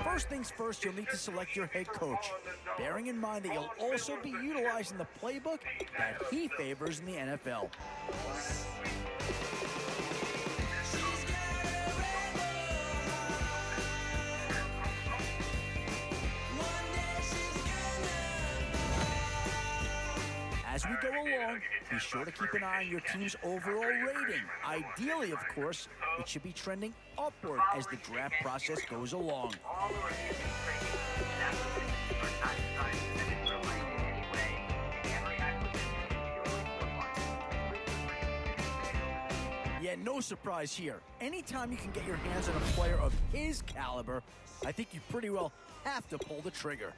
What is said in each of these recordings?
First things first, you'll need to select your head coach, bearing in mind that you'll also be utilizing the playbook that he favors in the NFL. As we go along, be sure to keep an eye on your team's overall rating. Ideally, of course, it should be trending upward as the draft process goes along. Yeah, no surprise here. Anytime you can get your hands on a player of his caliber, I think you pretty well have to pull the trigger.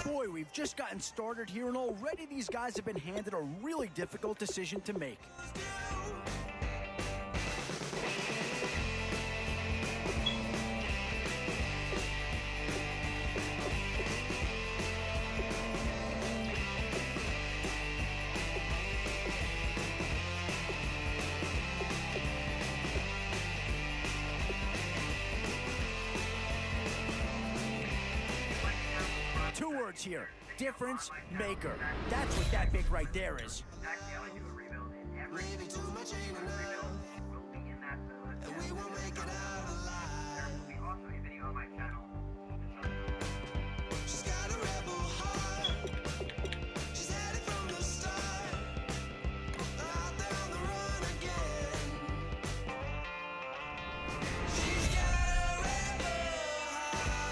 Boy, we've just gotten started here, and already these guys have been handed a really difficult decision to make. Two words here: difference maker. That's what that big right there is.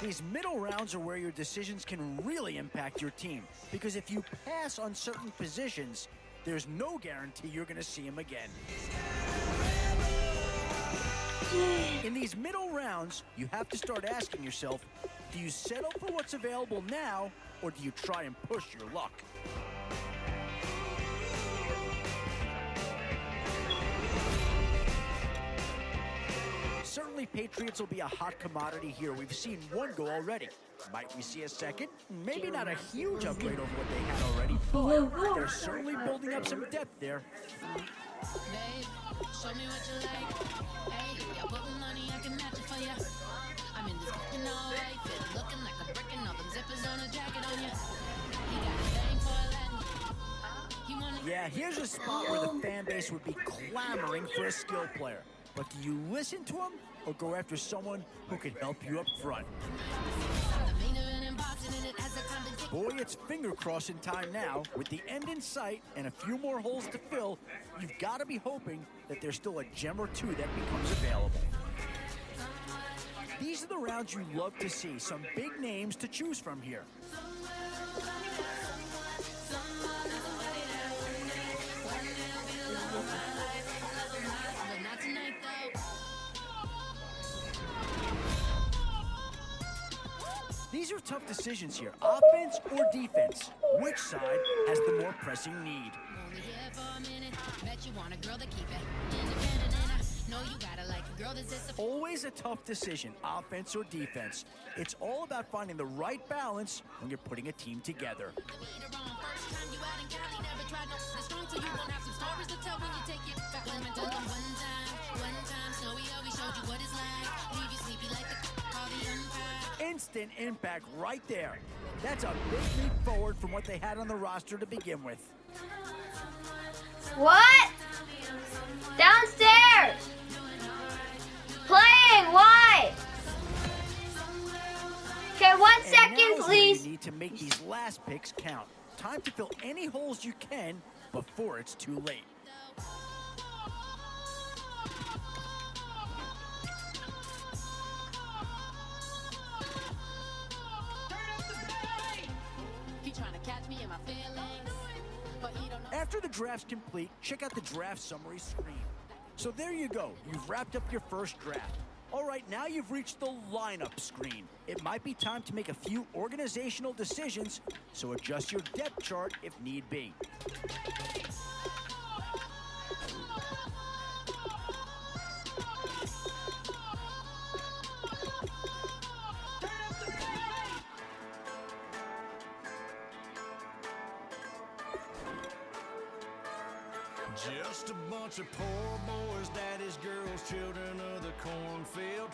These middle rounds are where your decisions can really impact your team, because if you pass on certain positions, there's no guarantee you're going to see them again. In these middle rounds, you have to start asking yourself, do you settle for what's available now, or do you try and push your luck? Certainly, Patriots will be a hot commodity here. We've seen one go already. Might we see a second? Maybe not a huge upgrade over what they had already, but they're certainly building up some depth there. Babe, show me what you like. Hey, I put money, I can match it for ya. I'm in this fucking all right fit, looking like a brick and all them zippers on a jacket on ya. He got a thing for Latin. Yeah, here's a spot where the fan base would be clamoring for a skill player. But do you listen to him or go after someone who can help you up front? Boy, it's finger crossing time now. With the end in sight and a few more holes to fill, you've got to be hoping that there's still a gem or two that becomes available. These are the rounds you love to see. Some big names to choose from here. These are tough decisions here. Offense or defense? Which side has the more pressing need? Always a tough decision, offense or defense. It's all about finding the right balance when you're putting a team together. Instant impact right there. That's a big leap forward from what they had on the roster to begin with. What? Downstairs! Playing, why? Okay, 1 second, please. You need to make these last picks count. Time to fill any holes you can before it's too late. After the draft's complete, check out the draft summary screen. So there you go. You've wrapped up your first draft. All right, now you've reached the lineup screen. It might be time to make a few organizational decisions, so adjust your depth chart if need be. Just a bunch of poor boys, daddy's girls, children of the cornfield.